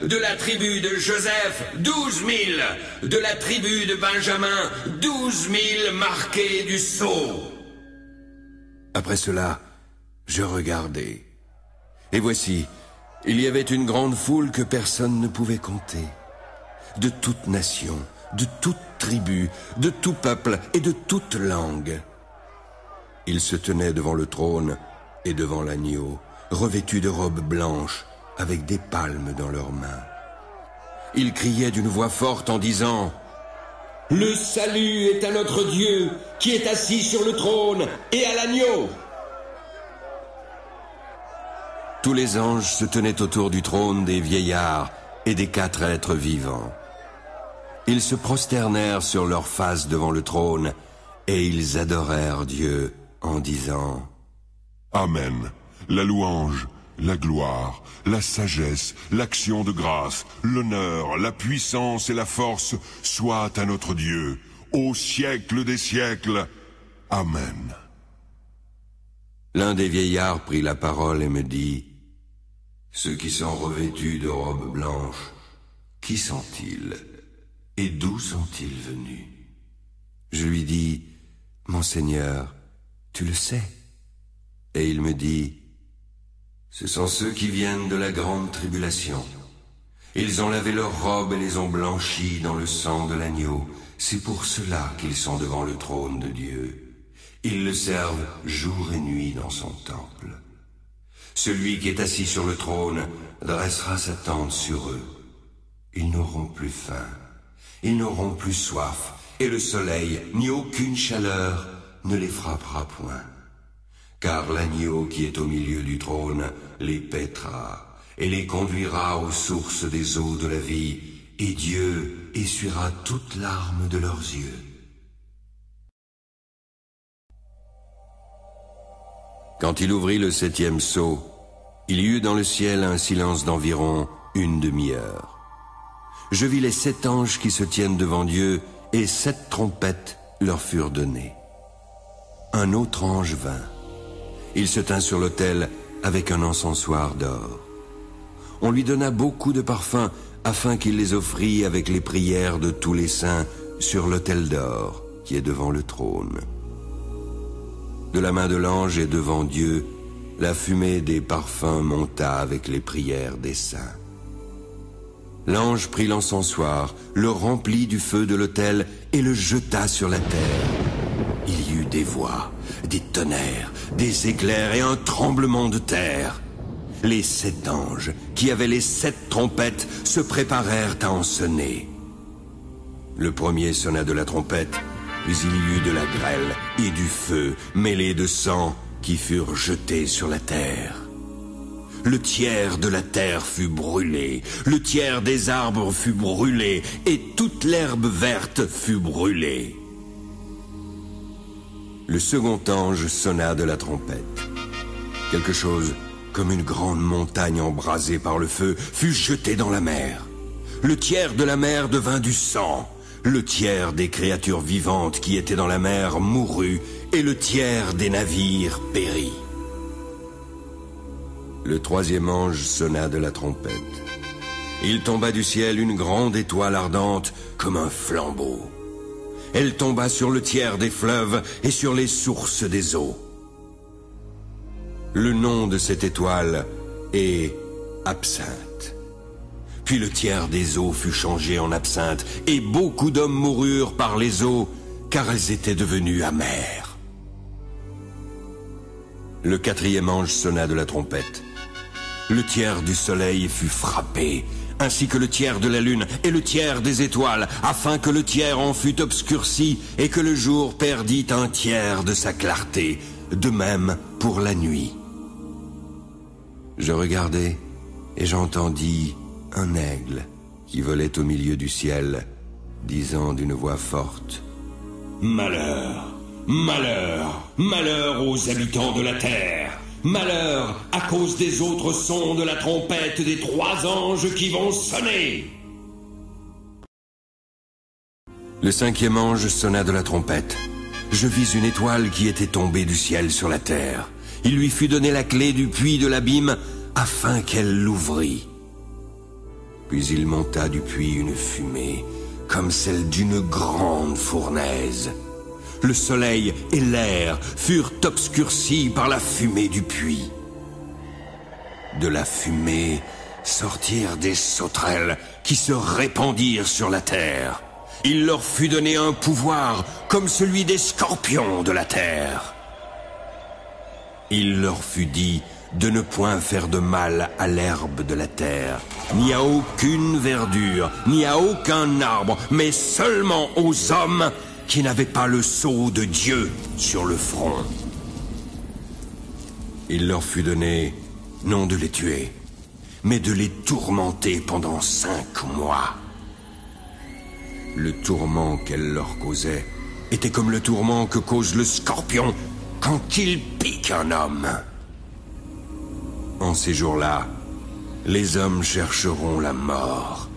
De la tribu de Joseph, 12 000. De la tribu de Benjamin, 12 000 marqués du sceau. Après cela, je regardai. Et voici, il y avait une grande foule que personne ne pouvait compter. De toute nation, de toute tribu, de tout peuple et de toute langue. Ils se tenaient devant le trône et devant l'agneau, revêtus de robes blanches, avec des palmes dans leurs mains. Ils criaient d'une voix forte en disant « Le salut est à notre Dieu, qui est assis sur le trône, et à l'agneau !» Tous les anges se tenaient autour du trône des vieillards et des 4 êtres vivants. Ils se prosternèrent sur leurs faces devant le trône, et ils adorèrent Dieu en disant « Amen. La louange, la gloire, la sagesse, l'action de grâce, l'honneur, la puissance et la force soient à notre Dieu, au siècle des siècles. Amen. » L'un des vieillards prit la parole et me dit « Ceux qui sont revêtus de robes blanches, qui sont-ils et d'où sont-ils venus ?» Je lui dis « Mon Seigneur, tu le sais. » Et il me dit « Ce sont ceux qui viennent de la grande tribulation. Ils ont lavé leurs robes et les ont blanchies dans le sang de l'agneau. C'est pour cela qu'ils sont devant le trône de Dieu. Ils le servent jour et nuit dans son temple. Celui qui est assis sur le trône dressera sa tente sur eux. Ils n'auront plus faim, ils n'auront plus soif, et le soleil ni aucune chaleur ne les frappera point. Car l'agneau qui est au milieu du trône les paîtra et les conduira aux sources des eaux de la vie, et Dieu essuiera toute larme de leurs yeux. Quand il ouvrit le 7e sceau, il y eut dans le ciel un silence d'environ une demi-heure. Je vis les 7 anges qui se tiennent devant Dieu, et 7 trompettes leur furent données. Un autre ange vint. Il se tint sur l'autel avec un encensoir d'or. On lui donna beaucoup de parfums afin qu'il les offrît avec les prières de tous les saints sur l'autel d'or qui est devant le trône. De la main de l'ange et devant Dieu, la fumée des parfums monta avec les prières des saints. L'ange prit l'encensoir, le remplit du feu de l'autel et le jeta sur la terre. Il y eut des voix, des tonnerres, des éclairs et un tremblement de terre. Les 7 anges, qui avaient les 7 trompettes, se préparèrent à en sonner. Le premier sonna de la trompette, puis il y eut de la grêle et du feu mêlés de sang qui furent jetés sur la terre. Le tiers de la terre fut brûlé, le tiers des arbres fut brûlé, et toute l'herbe verte fut brûlée. Le second ange sonna de la trompette. Quelque chose comme une grande montagne embrasée par le feu fut jeté dans la mer. Le tiers de la mer devint du sang. Le tiers des créatures vivantes qui étaient dans la mer mourut, et le tiers des navires périt. Le 3e ange sonna de la trompette. Il tomba du ciel une grande étoile ardente comme un flambeau. Elle tomba sur le tiers des fleuves et sur les sources des eaux. Le nom de cette étoile est Absinthe. Puis le tiers des eaux fut changé en absinthe, et beaucoup d'hommes moururent par les eaux, car elles étaient devenues amères. Le 4e ange sonna de la trompette. Le tiers du soleil fut frappé, ainsi que le tiers de la lune et le tiers des étoiles, afin que le tiers en fût obscurci et que le jour perdît un tiers de sa clarté, de même pour la nuit. Je regardai et j'entendis un aigle qui volait au milieu du ciel, disant d'une voix forte « Malheur, malheur, malheur aux habitants de la terre ! Malheur à cause des autres sons de la trompette des 3 anges qui vont sonner !» Le 5e ange sonna de la trompette. Je vis une étoile qui était tombée du ciel sur la terre. Il lui fut donné la clé du puits de l'abîme afin qu'elle l'ouvrît. Puis il monta du puits une fumée, comme celle d'une grande fournaise. Le soleil et l'air furent obscurcis par la fumée du puits. De la fumée sortirent des sauterelles qui se répandirent sur la terre. Il leur fut donné un pouvoir comme celui des scorpions de la terre. Il leur fut dit de ne point faire de mal à l'herbe de la terre, ni à aucune verdure, ni à aucun arbre, mais seulement aux hommes qui n'avaient pas le sceau de Dieu sur le front. Il leur fut donné non de les tuer, mais de les tourmenter pendant 5 mois. Le tourment qu'elle leur causait était comme le tourment que cause le scorpion quand il pique un homme. En ces jours-là, les hommes chercheront la mort,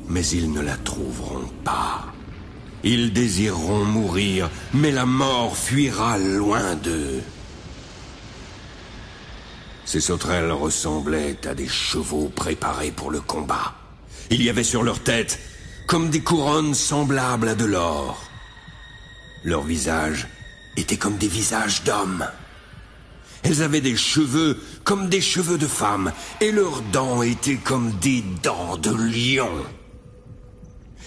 mais ils ne la trouveront pas. Ils désireront mourir, mais la mort fuira loin d'eux. Ces sauterelles ressemblaient à des chevaux préparés pour le combat. Il y avait sur leur tête comme des couronnes semblables à de l'or. Leurs visages étaient comme des visages d'hommes. Elles avaient des cheveux comme des cheveux de femmes, et leurs dents étaient comme des dents de lion.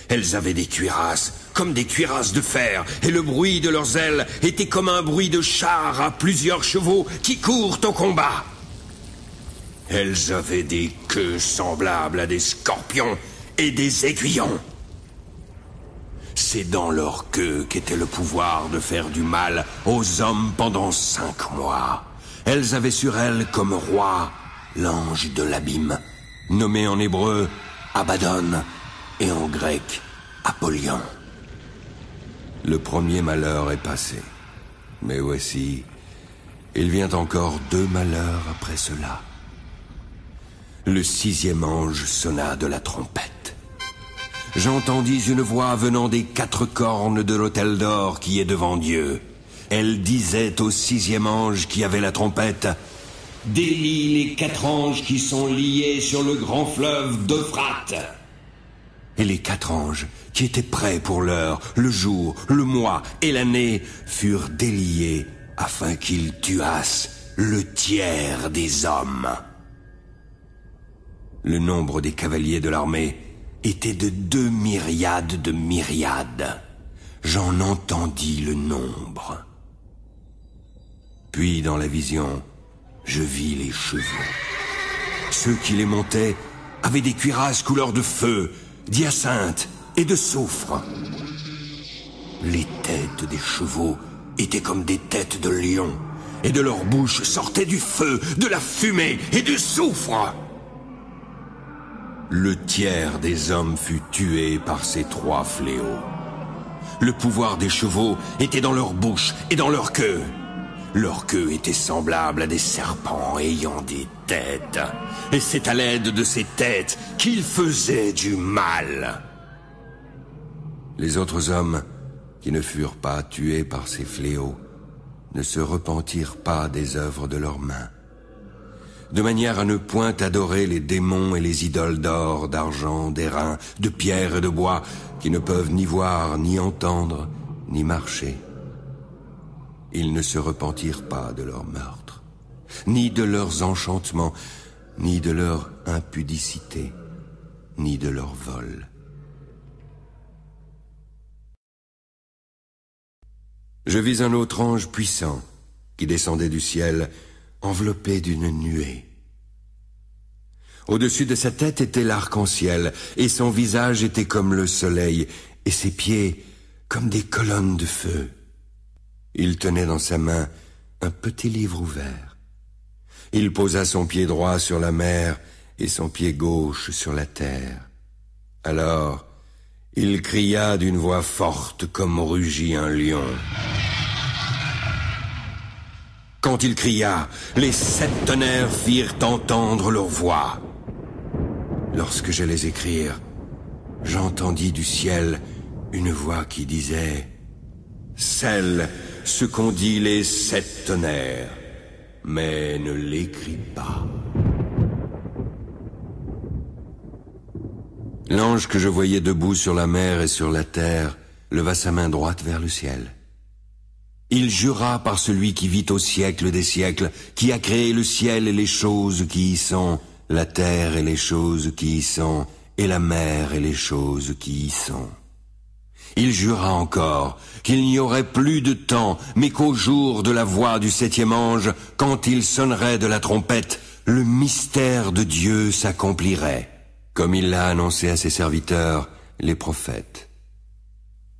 Elles avaient des cuirasses comme des cuirasses de fer, et le bruit de leurs ailes était comme un bruit de char à plusieurs chevaux qui courent au combat. Elles avaient des queues semblables à des scorpions et des aiguillons. C'est dans leur queue qu'était le pouvoir de faire du mal aux hommes pendant 5 mois. Elles avaient sur elles comme roi l'ange de l'abîme, nommé en hébreu Abaddon et en grec Apollyon. Le premier malheur est passé, mais voici, il vient encore 2 malheurs après cela. Le 6e ange sonna de la trompette. J'entendis une voix venant des 4 cornes de l'autel d'or qui est devant Dieu. Elle disait au 6e ange qui avait la trompette: « Délie les 4 anges qui sont liés sur le grand fleuve d'Euphrate. » Et les 4 anges, qui étaient prêts pour l'heure, le jour, le mois et l'année, furent déliés afin qu'ils tuassent le tiers des hommes. Le nombre des cavaliers de l'armée était de 2 myriades de myriades. J'en entendis le nombre. Puis, dans la vision, je vis les chevaux. Ceux qui les montaient avaient des cuirasses couleur de feu, d'hyacinthe et de soufre. Les têtes des chevaux étaient comme des têtes de lions, et de leur bouche sortait du feu, de la fumée et du soufre. Le tiers des hommes fut tué par ces 3 fléaux. Le pouvoir des chevaux était dans leur bouche et dans leur queue. Leur queue était semblable à des serpents ayant des têtes. Et c'est à l'aide de ces têtes qu'ils faisaient du mal. Les autres hommes, qui ne furent pas tués par ces fléaux, ne se repentirent pas des œuvres de leurs mains, de manière à ne point adorer les démons et les idoles d'or, d'argent, d'airain, de pierre et de bois, qui ne peuvent ni voir, ni entendre, ni marcher. Ils ne se repentirent pas de leur meurtre, ni de leurs enchantements, ni de leur impudicité, ni de leur vol. Je vis un autre ange puissant qui descendait du ciel, enveloppé d'une nuée. Au-dessus de sa tête était l'arc-en-ciel, et son visage était comme le soleil, et ses pieds comme des colonnes de feu. Il tenait dans sa main un petit livre ouvert. Il posa son pied droit sur la mer et son pied gauche sur la terre. Alors, il cria d'une voix forte comme rugit un lion. Quand il cria, les 7 tonnerres firent entendre leur voix. Lorsque j'allais écrire, j'entendis du ciel une voix qui disait: « Scelle ce qu'ont dit les 7 tonnerres, mais ne l'écris pas. » L'ange que je voyais debout sur la mer et sur la terre leva sa main droite vers le ciel. Il jura par celui qui vit au siècle des siècles, qui a créé le ciel et les choses qui y sont, la terre et les choses qui y sont, et la mer et les choses qui y sont. Il jura encore qu'il n'y aurait plus de temps, mais qu'au jour de la voix du septième ange, quand il sonnerait de la trompette, le mystère de Dieu s'accomplirait, comme il l'a annoncé à ses serviteurs, les prophètes.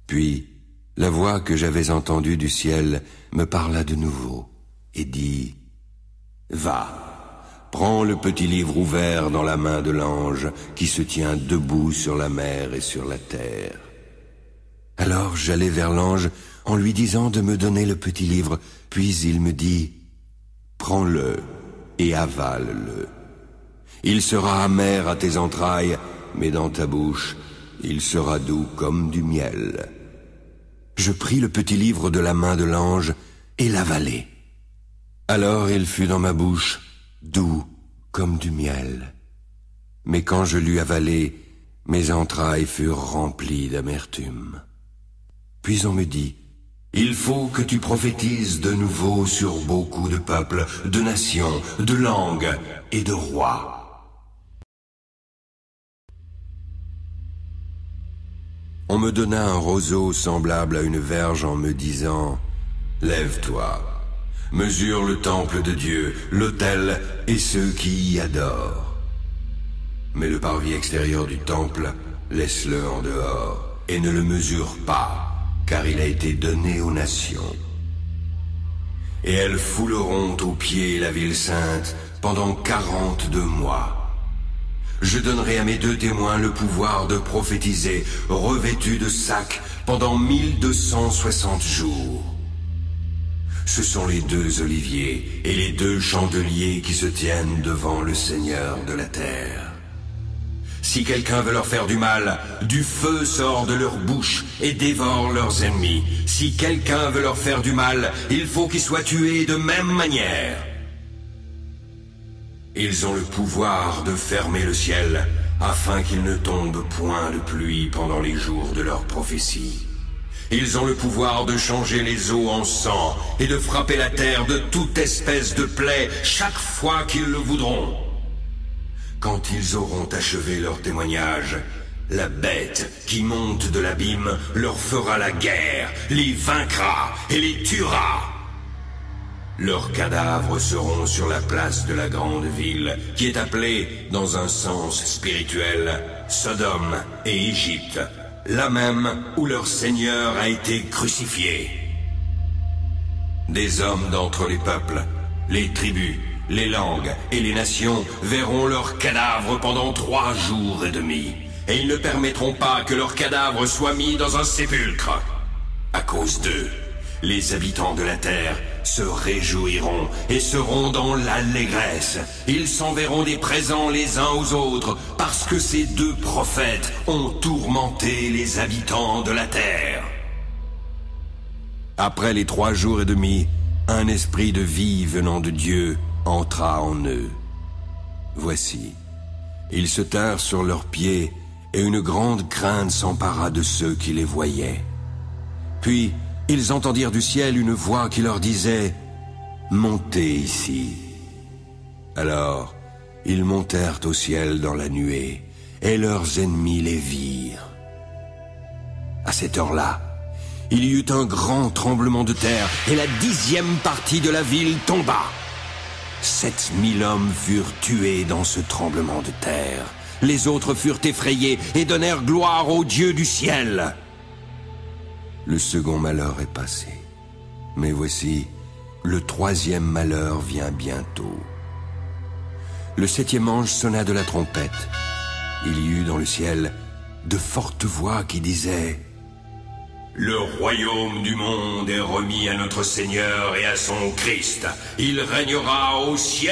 Puis, la voix que j'avais entendue du ciel me parla de nouveau et dit « Va, prends le petit livre ouvert dans la main de l'ange qui se tient debout sur la mer et sur la terre. » Alors j'allai vers l'ange en lui disant de me donner le petit livre, puis il me dit « Prends-le et avale-le. Il sera amer à tes entrailles, mais dans ta bouche, il sera doux comme du miel. » Je pris le petit livre de la main de l'ange et l'avalai. Alors il fut dans ma bouche, doux comme du miel. Mais quand je l'eus avalé, mes entrailles furent remplies d'amertume. Puis on me dit, « Il faut que tu prophétises de nouveau sur beaucoup de peuples, de nations, de langues et de rois. » On me donna un roseau semblable à une verge en me disant « Lève-toi, mesure le temple de Dieu, l'autel et ceux qui y adorent. Mais le parvis extérieur du temple, laisse-le en dehors et ne le mesure pas, car il a été donné aux nations. Et elles fouleront aux pieds la ville sainte pendant 42 mois. Je donnerai à mes 2 témoins le pouvoir de prophétiser, revêtus de sacs, pendant 1260 jours. Ce sont les 2 oliviers et les 2 chandeliers qui se tiennent devant le Seigneur de la terre. Si quelqu'un veut leur faire du mal, du feu sort de leur bouche et dévore leurs ennemis. Si quelqu'un veut leur faire du mal, il faut qu'ils soient tués de même manière. Ils ont le pouvoir de fermer le ciel, afin qu'il ne tombe point de pluie pendant les jours de leur prophétie. Ils ont le pouvoir de changer les eaux en sang et de frapper la terre de toute espèce de plaie chaque fois qu'ils le voudront. Quand ils auront achevé leur témoignage, la bête qui monte de l'abîme leur fera la guerre, les vaincra et les tuera. Leurs cadavres seront sur la place de la grande ville, qui est appelée, dans un sens spirituel, Sodome et Égypte, là même où leur Seigneur a été crucifié. Des hommes d'entre les peuples, les tribus, les langues et les nations verront leurs cadavres pendant 3 jours et demi, et ils ne permettront pas que leurs cadavres soient mis dans un sépulcre. À cause d'eux, les habitants de la terre se réjouiront et seront dans l'allégresse. Ils s'enverront des présents les uns aux autres, parce que ces 2 prophètes ont tourmenté les habitants de la terre. Après les 3 jours et demi, un esprit de vie venant de Dieu entra en eux. Voici, ils se tinrent sur leurs pieds, et une grande crainte s'empara de ceux qui les voyaient. Puis, ils entendirent du ciel une voix qui leur disait « Montez ici ». Alors, ils montèrent au ciel dans la nuée, et leurs ennemis les virent. À cette heure-là, il y eut un grand tremblement de terre, et la 10e partie de la ville tomba. 7000 hommes furent tués dans ce tremblement de terre. Les autres furent effrayés et donnèrent gloire au Dieu du ciel. Le second malheur est passé. Mais voici, le 3e malheur vient bientôt. Le 7e ange sonna de la trompette. Il y eut dans le ciel de fortes voix qui disaient « Le royaume du monde est remis à notre Seigneur et à son Christ. Il régnera au ciel. »